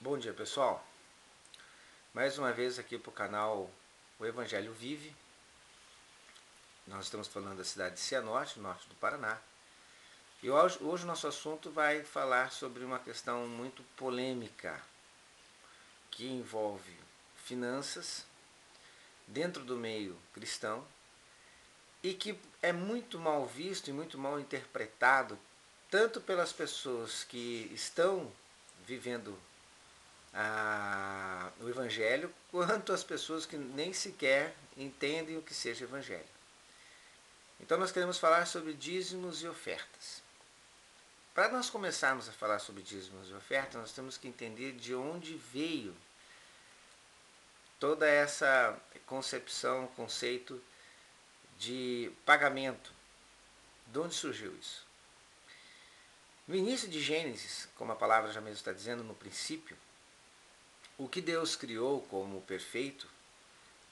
Bom dia, pessoal. Mais uma vez aqui para o canal O Evangelho Vive. Nós estamos falando da cidade de Cianorte, no norte do Paraná. E hoje o nosso assunto vai falar sobre uma questão muito polêmica que envolve finanças dentro do meio cristão e que é muito mal visto e muito mal interpretado tanto pelas pessoas que estão vivendo o Evangelho, quanto as pessoas que nem sequer entendem o que seja Evangelho. Então nós queremos falar sobre dízimos e ofertas. Para nós começarmos a falar sobre dízimos e ofertas, nós temos que entender de onde veio toda essa concepção, conceito de pagamento. De onde surgiu isso? No início de Gênesis, como a palavra já mesmo está dizendo, no princípio, o que Deus criou como perfeito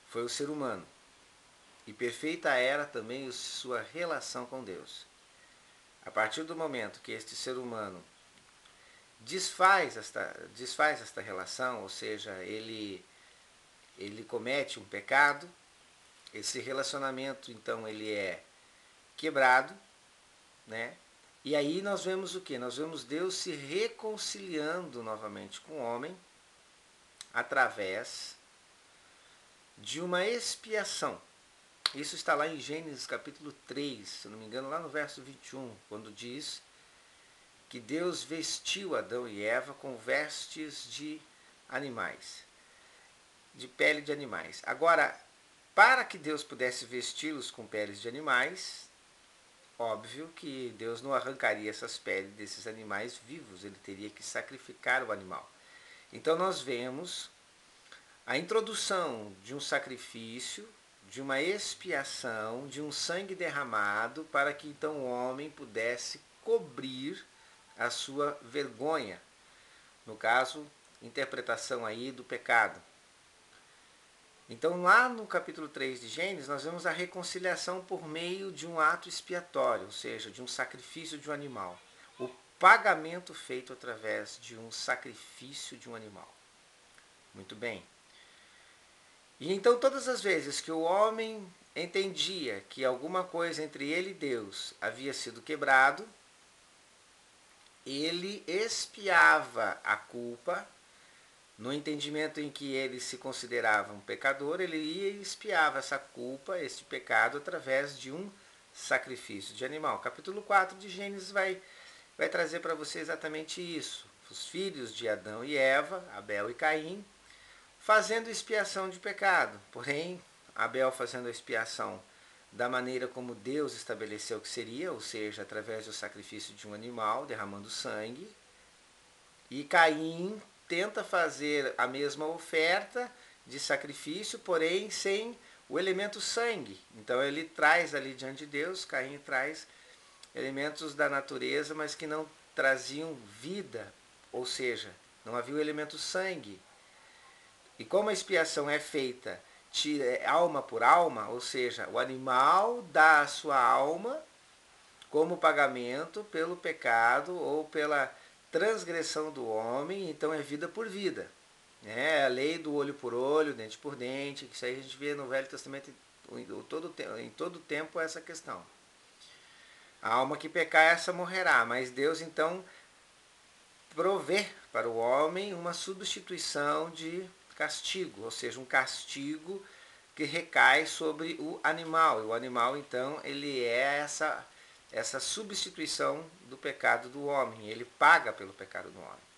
foi o ser humano. E perfeita era também sua relação com Deus. A partir do momento que este ser humano desfaz esta relação, ou seja, ele comete um pecado, esse relacionamento então ele é quebrado, né? E aí nós vemos o que? Nós vemos Deus se reconciliando novamente com o homem através de uma expiação. Isso está lá em Gênesis capítulo 3, se não me engano, lá no verso 21, quando diz que Deus vestiu Adão e Eva com vestes de animais, de pele de animais. Agora, para que Deus pudesse vesti-los com peles de animais, óbvio que Deus não arrancaria essas peles desses animais vivos, ele teria que sacrificar o animal. Então nós vemos a introdução de um sacrifício, de uma expiação, de um sangue derramado, para que então o homem pudesse cobrir a sua vergonha. No caso, interpretação aí do pecado. Então lá no capítulo 3 de Gênesis, nós vemos a reconciliação por meio de um ato expiatório, ou seja, de um sacrifício de um animal. O pagamento feito através de um sacrifício de um animal. Muito bem. E então todas as vezes que o homem entendia que alguma coisa entre ele e Deus havia sido quebrado, ele expiava a culpa. No entendimento em que ele se considerava um pecador, ele ia e expiava essa culpa, esse pecado, através de um sacrifício de animal. Capítulo 4 de Gênesis vai trazer para você exatamente isso. Os filhos de Adão e Eva, Abel e Caim, fazendo expiação de pecado. Porém, Abel fazendo a expiação da maneira como Deus estabeleceu que seria, ou seja, através do sacrifício de um animal, derramando sangue. E Caim tenta fazer a mesma oferta de sacrifício, porém sem o elemento sangue. Então ele traz ali diante de Deus, Caim traz elementos da natureza, mas que não traziam vida, ou seja, não havia o elemento sangue. E como a expiação é feita alma por alma, ou seja, o animal dá a sua alma como pagamento pelo pecado ou pela transgressão do homem, então é vida por vida. É a lei do olho por olho, dente por dente, que isso aí a gente vê no Velho Testamento em todo tempo essa questão. A alma que pecar, essa morrerá, mas Deus então provê para o homem uma substituição de castigo, ou seja, um castigo que recai sobre o animal. E o animal então ele é essa substituição do pecado do homem, ele paga pelo pecado do homem.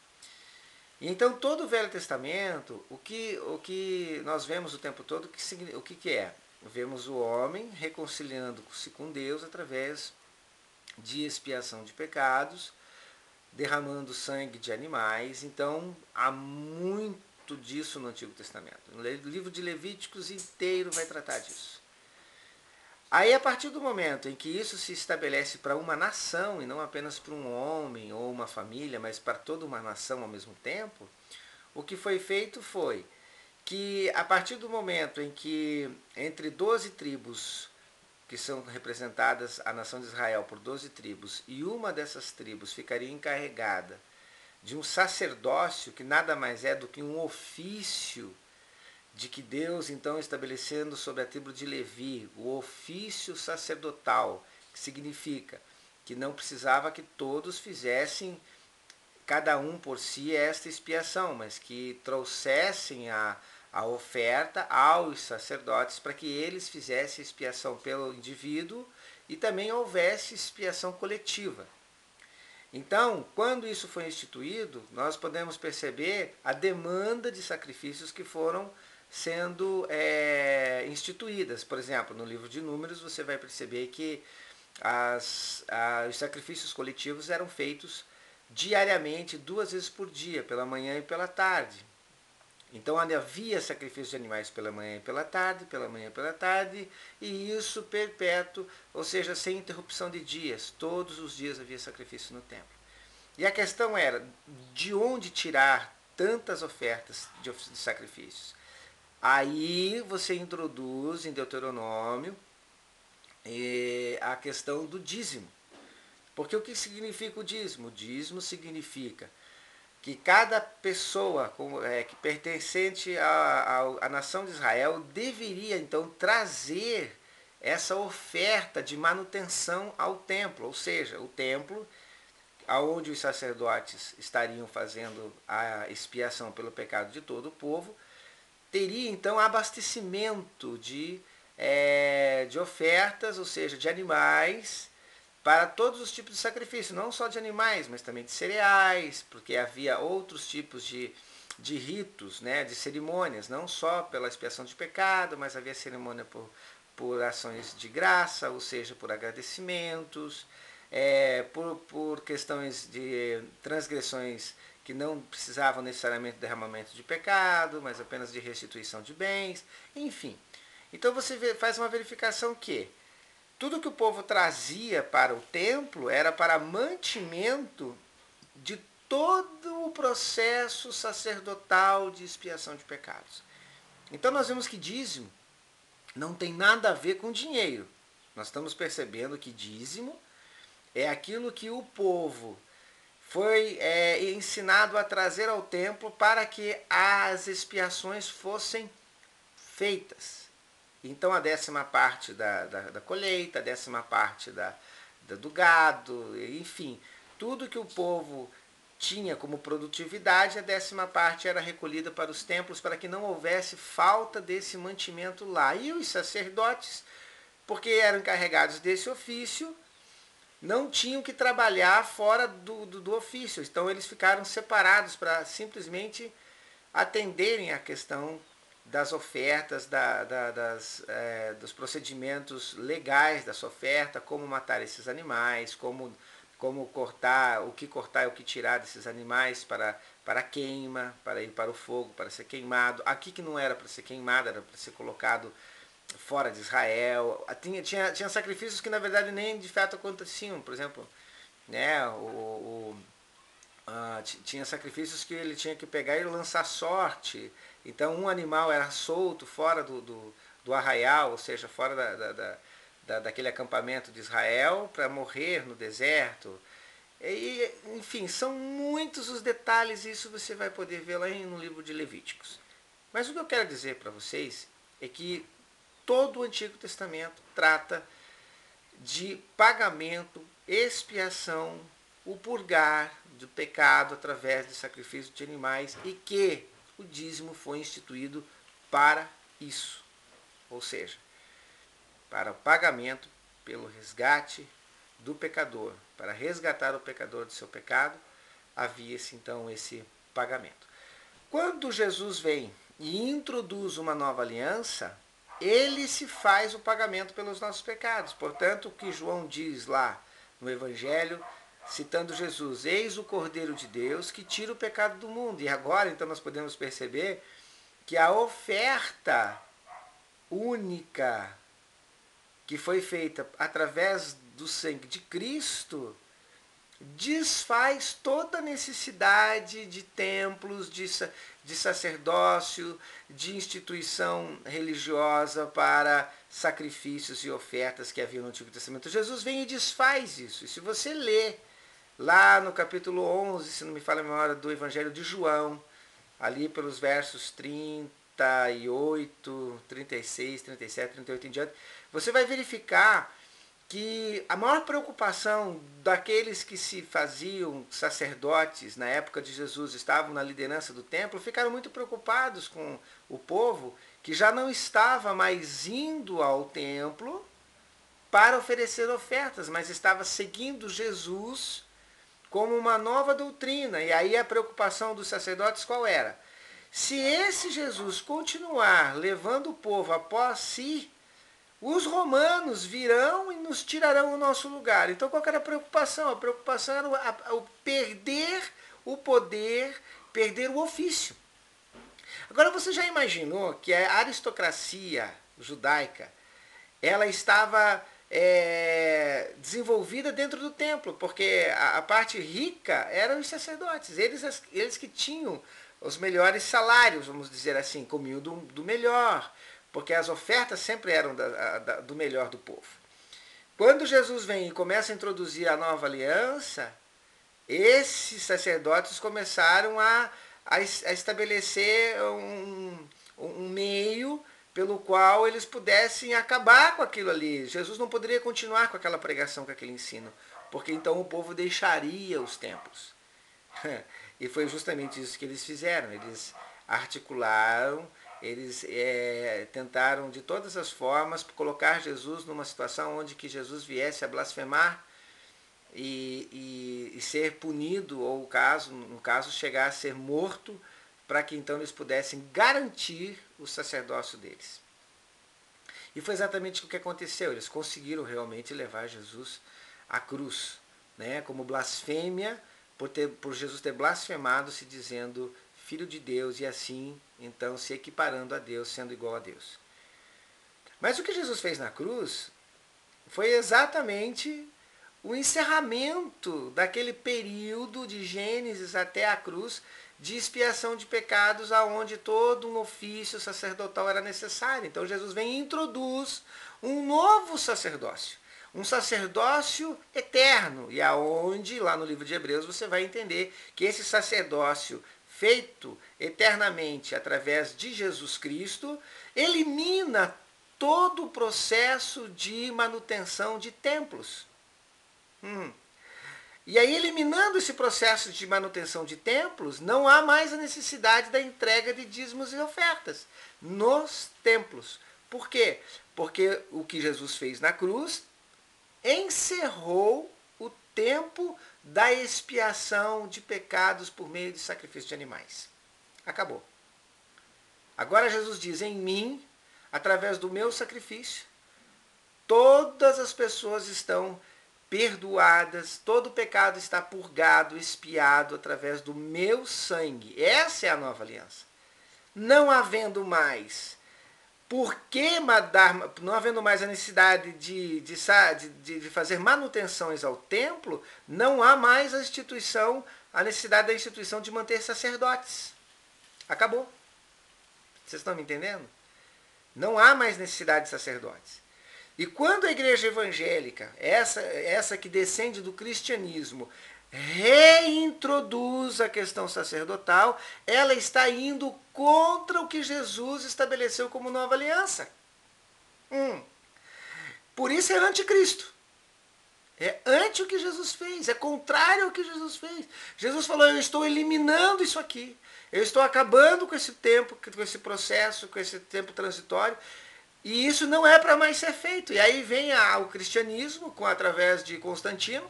E então todo o Velho Testamento, o que nós vemos o tempo todo, o que é? Vemos o homem reconciliando-se com Deus através de expiação de pecados, derramando sangue de animais. Então há muito disso no Antigo Testamento. O livro de Levíticos inteiro vai tratar disso. Aí, a partir do momento em que isso se estabelece para uma nação, e não apenas para um homem ou uma família, mas para toda uma nação ao mesmo tempo, o que foi feito foi que, a partir do momento em que entre 12 tribos, que são representadas a nação de Israel por 12 tribos, e uma dessas tribos ficaria encarregada de um sacerdócio que nada mais é do que um ofício de que Deus então estabelecendo sobre a tribo de Levi o ofício sacerdotal, que significa que não precisava que todos fizessem cada um por si esta expiação, mas que trouxessem a oferta aos sacerdotes para que eles fizessem expiação pelo indivíduo e também houvesse expiação coletiva. Então, quando isso foi instituído, nós podemos perceber a demanda de sacrifícios que foram sendo instituídas. Por exemplo, no livro de Números você vai perceber que os sacrifícios coletivos eram feitos diariamente, 2 vezes por dia, pela manhã e pela tarde. Então havia sacrifício de animais pela manhã e pela manhã e pela tarde, e isso perpétuo, ou seja, sem interrupção de dias. Todos os dias havia sacrifício no templo. E a questão era, de onde tirar tantas ofertas de sacrifícios? Aí você introduz em Deuteronômio a questão do dízimo. Porque o que significa o dízimo? O dízimo significa que cada pessoa que pertencente à nação de Israel deveria então trazer essa oferta de manutenção ao templo, ou seja, o templo aonde os sacerdotes estariam fazendo a expiação pelo pecado de todo o povo, teria então abastecimento de ofertas, ou seja, de animais, para todos os tipos de sacrifício, não só de animais, mas também de cereais, porque havia outros tipos de ritos, né, de cerimônias, não só pela expiação de pecado, mas havia cerimônia por ações de graça, ou seja, por agradecimentos, por questões de transgressões que não precisavam necessariamente de derramamento de pecado, mas apenas de restituição de bens, enfim. Então você faz uma verificação que tudo que o povo trazia para o templo era para mantimento de todo o processo sacerdotal de expiação de pecados. Então nós vemos que dízimo não tem nada a ver com dinheiro. Nós estamos percebendo que dízimo é aquilo que o povo foi ensinado a trazer ao templo para que as expiações fossem feitas. Então a 10ª parte da colheita, a 10ª parte do gado, enfim, tudo que o povo tinha como produtividade, a 10ª parte era recolhida para os templos para que não houvesse falta desse mantimento lá. E os sacerdotes, porque eram encarregados desse ofício, não tinham que trabalhar fora do ofício. Então eles ficaram separados para simplesmente atenderem a questão das ofertas, dos procedimentos legais dessa oferta, como matar esses animais, como cortar, o que cortar e o que tirar desses animais para queima, para ir para o fogo, para ser queimado. Aqui que não era para ser queimado, era para ser colocado fora de Israel. Tinha sacrifícios que na verdade nem de fato aconteciam. Por exemplo, né, tinha sacrifícios que ele tinha que pegar e lançar sorte. Então um animal era solto fora do arraial, ou seja, fora daquele acampamento de Israel, para morrer no deserto. E, enfim, são muitos os detalhes, e isso você vai poder ver lá no livro de Levíticos. Mas o que eu quero dizer para vocês é que todo o Antigo Testamento trata de pagamento, expiação, o purgar do pecado através de sacrifício de animais, e que o dízimo foi instituído para isso. Ou seja, para o pagamento pelo resgate do pecador, para resgatar o pecador do seu pecado, havia-se então esse pagamento. Quando Jesus vem e introduz uma nova aliança, ele se faz o pagamento pelos nossos pecados. Portanto, o que João diz lá no Evangelho, citando Jesus: eis o Cordeiro de Deus que tira o pecado do mundo. E agora então nós podemos perceber que a oferta única que foi feita através do sangue de Cristo desfaz toda a necessidade de templos, de sacerdócio, de instituição religiosa para sacrifícios e ofertas que havia no Antigo Testamento. Jesus vem e desfaz isso. E se você lê lá no capítulo 11, se não me falha a memória, do Evangelho de João, ali pelos versos 38, 36, 37, 38 em diante, você vai verificar que a maior preocupação daqueles que se faziam sacerdotes na época de Jesus, estavam na liderança do templo, ficaram muito preocupados com o povo que já não estava mais indo ao templo para oferecer ofertas, mas estava seguindo Jesus como uma nova doutrina. E aí a preocupação dos sacerdotes qual era? Se esse Jesus continuar levando o povo após si, os romanos virão e nos tirarão o nosso lugar. Então qual era a preocupação? A preocupação era o perder o poder, perder o ofício. Agora você já imaginou que a aristocracia judaica ela estava desenvolvida dentro do templo, porque a parte rica eram os sacerdotes, eles que tinham os melhores salários, vamos dizer assim, comiam do melhor, porque as ofertas sempre eram do melhor do povo. Quando Jesus vem e começa a introduzir a nova aliança, esses sacerdotes começaram a estabelecer um meio pelo qual eles pudessem acabar com aquilo ali. Jesus não poderia continuar com aquela pregação, com aquele ensino, porque então o povo deixaria os templos. E foi justamente isso que eles fizeram. Eles articularam, eles tentaram de todas as formas colocar Jesus numa situação onde que Jesus viesse a blasfemar e ser punido, ou no caso chegar a ser morto, para que então eles pudessem garantir o sacerdócio deles. E foi exatamente o que aconteceu. Eles conseguiram realmente levar Jesus à cruz, né, como blasfêmia, por Jesus ter blasfemado, se dizendo filho de Deus, e assim então se equiparando a Deus, sendo igual a Deus. Mas o que Jesus fez na cruz foi exatamente o encerramento daquele período de Gênesis até a cruz, de expiação de pecados, aonde todo um ofício sacerdotal era necessário. Então Jesus vem e introduz um novo sacerdócio, um sacerdócio eterno, e aonde lá no livro de Hebreus você vai entender que esse sacerdócio feito eternamente através de Jesus Cristo elimina todo o processo de manutenção de templos. E aí, eliminando esse processo de manutenção de templos, não há mais a necessidade da entrega de dízimos e ofertas nos templos. Por quê? Porque o que Jesus fez na cruz encerrou o tempo da expiação de pecados por meio de sacrifício de animais. Acabou. Agora Jesus diz, em mim, através do meu sacrifício, todas as pessoas estão perdoadas, todo o pecado está purgado, expiado através do meu sangue. Essa é a nova aliança. Não havendo mais não havendo mais a necessidade de fazer manutenções ao templo, não há mais a necessidade da instituição de manter sacerdotes. Acabou. Vocês estão me entendendo? Não há mais necessidade de sacerdotes. E quando a igreja evangélica, essa que descende do cristianismo, reintroduz a questão sacerdotal, ela está indo contra o que Jesus estabeleceu como nova aliança. Por isso é anticristo. É anti o que Jesus fez, é contrário ao que Jesus fez. Jesus falou, eu estou eliminando isso aqui. Eu estou acabando com esse tempo, com esse processo, com esse tempo transitório. E isso não é para mais ser feito. E aí vem o cristianismo, através de Constantino,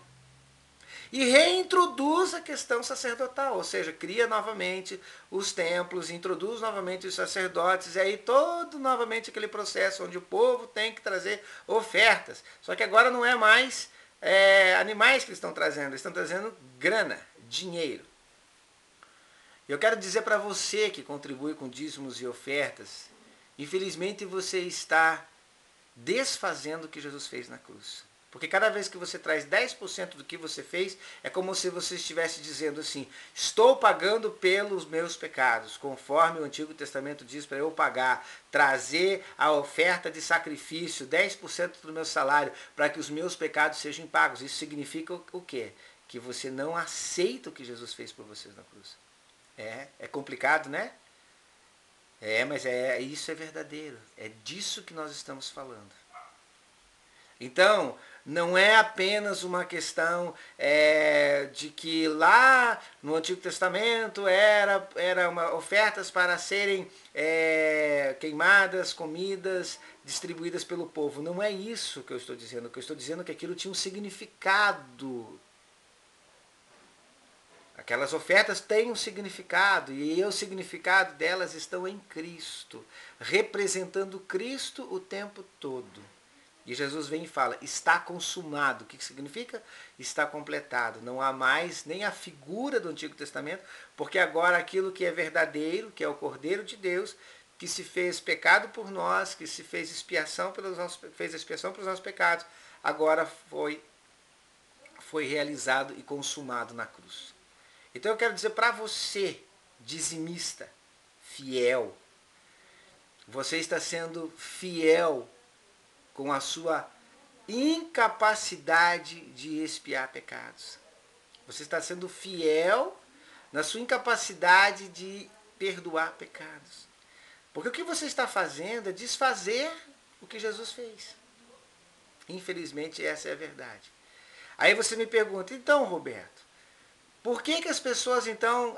e reintroduz a questão sacerdotal, ou seja, cria novamente os templos, introduz novamente os sacerdotes, e aí todo novamente aquele processo onde o povo tem que trazer ofertas. Só que agora não é mais animais que estão trazendo, eles estão trazendo grana, dinheiro. Eu quero dizer para você que contribui com dízimos e ofertas, infelizmente você está desfazendo o que Jesus fez na cruz. Porque cada vez que você traz 10% do que você fez, é como se você estivesse dizendo assim, estou pagando pelos meus pecados, conforme o Antigo Testamento diz para eu pagar, trazer a oferta de sacrifício, 10% do meu salário, para que os meus pecados sejam pagos. Isso significa o quê? que você não aceita o que Jesus fez por vocês na cruz. É complicado, né? Mas isso é verdadeiro. É disso que nós estamos falando. Então, não é apenas uma questão de que lá no Antigo Testamento era ofertas para serem queimadas, comidas, distribuídas pelo povo. Não é isso que eu estou dizendo. O que eu estou dizendo é que aquilo tinha um significado. Aquelas ofertas têm um significado, e o significado delas estão em Cristo, representando Cristo o tempo todo. E Jesus vem e fala, está consumado. O que significa? Está completado. Não há mais nem a figura do Antigo Testamento, porque agora aquilo que é verdadeiro, que é o Cordeiro de Deus, que se fez pecado por nós, que se fez expiação fez expiação pelos nossos pecados, agora foi realizado e consumado na cruz. Então eu quero dizer para você, dizimista, fiel, você está sendo fiel com a sua incapacidade de expiar pecados. Você está sendo fiel na sua incapacidade de perdoar pecados. Porque o que você está fazendo é desfazer o que Jesus fez. Infelizmente, essa é a verdade. Aí você me pergunta, então, Roberto, por que as pessoas, então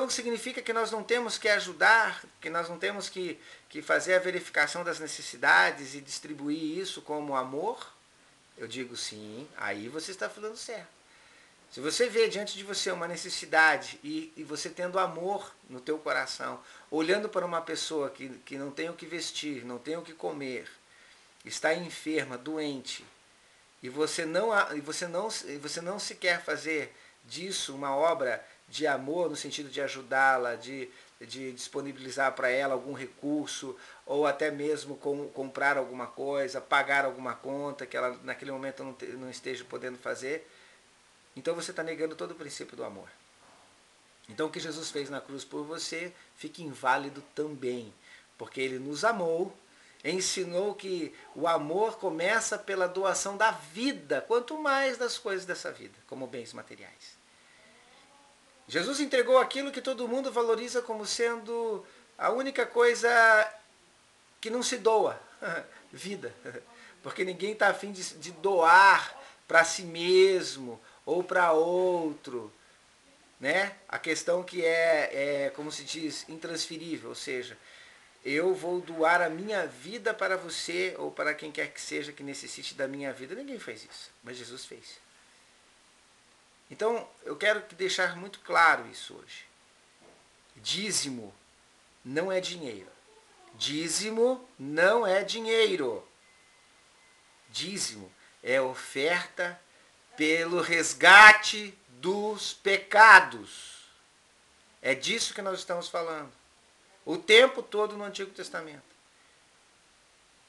significa que nós não temos que ajudar, que nós não temos que fazer a verificação das necessidades e distribuir isso como amor? Eu digo sim, aí você está falando certo. Se você vê diante de você uma necessidade e você tendo amor no teu coração, olhando para uma pessoa que não tem o que vestir, não tem o que comer, está enferma, doente, e você não se quer fazer disso uma obra de amor no sentido de ajudá-la, de disponibilizar para ela algum recurso, ou até mesmo comprar alguma coisa, pagar alguma conta que ela naquele momento não esteja podendo fazer, então você está negando todo o princípio do amor. Então o que Jesus fez na cruz por você fica inválido também, porque ele nos amou, ensinou que o amor começa pela doação da vida, quanto mais das coisas dessa vida, como bens materiais. Jesus entregou aquilo que todo mundo valoriza como sendo a única coisa que não se doa, vida. Porque ninguém está afim de doar para si mesmo ou para outro. Né? A questão que como se diz, intransferível, ou seja, eu vou doar a minha vida para você ou para quem quer que seja que necessite da minha vida. Ninguém fez isso, mas Jesus fez. Então, eu quero deixar muito claro isso hoje. Dízimo não é dinheiro. Dízimo não é dinheiro. Dízimo é oferta pelo resgate dos pecados. É disso que nós estamos falando. O tempo todo no Antigo Testamento.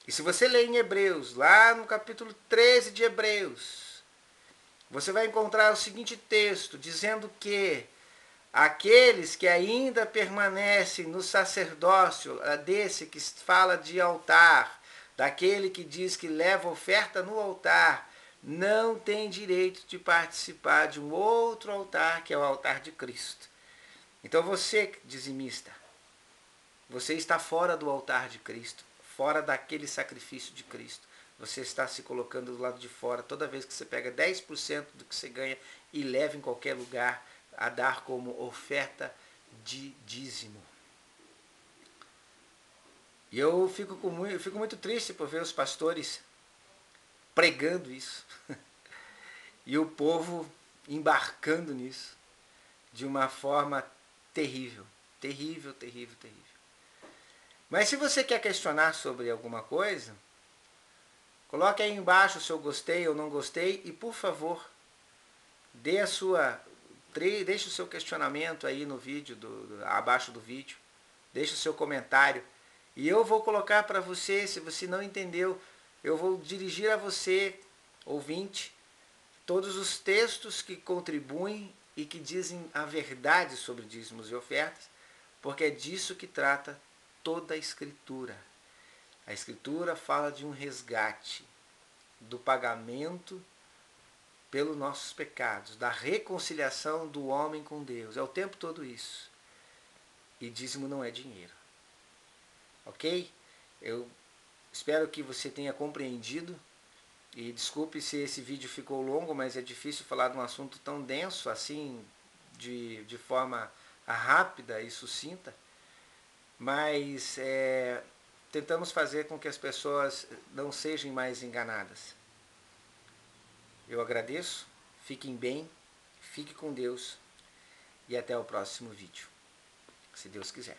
E se você ler em Hebreus, lá no capítulo 13 de Hebreus, você vai encontrar o seguinte texto, dizendo que aqueles que ainda permanecem no sacerdócio, desse que fala de altar, daquele que diz que leva oferta no altar, não tem direito de participar de um outro altar, que é o altar de Cristo. Então você, dizimista, você está fora do altar de Cristo, fora daquele sacrifício de Cristo. Você está se colocando do lado de fora toda vez que você pega 10% do que você ganha e leva em qualquer lugar a dar como oferta de dízimo. E eu fico muito triste por ver os pastores pregando isso e o povo embarcando nisso de uma forma terrível, terrível, terrível, terrível. Mas se você quer questionar sobre alguma coisa, coloque aí embaixo se eu gostei ou não gostei e, por favor, deixe o seu questionamento aí no vídeo, abaixo do vídeo. Deixe o seu comentário. E eu vou colocar para você, se você não entendeu, eu vou dirigir a você, ouvinte, todos os textos que contribuem e que dizem a verdade sobre dízimos e ofertas, porque é disso que trata toda a Escritura. A Escritura fala de um resgate, do pagamento pelos nossos pecados, da reconciliação do homem com Deus. É o tempo todo isso. E dízimo não é dinheiro. Ok? Eu espero que você tenha compreendido. E desculpe se esse vídeo ficou longo, mas é difícil falar de um assunto tão denso assim, de forma rápida e sucinta. Mas tentamos fazer com que as pessoas não sejam mais enganadas. Eu agradeço, fiquem bem, fique com Deus e até o próximo vídeo, se Deus quiser.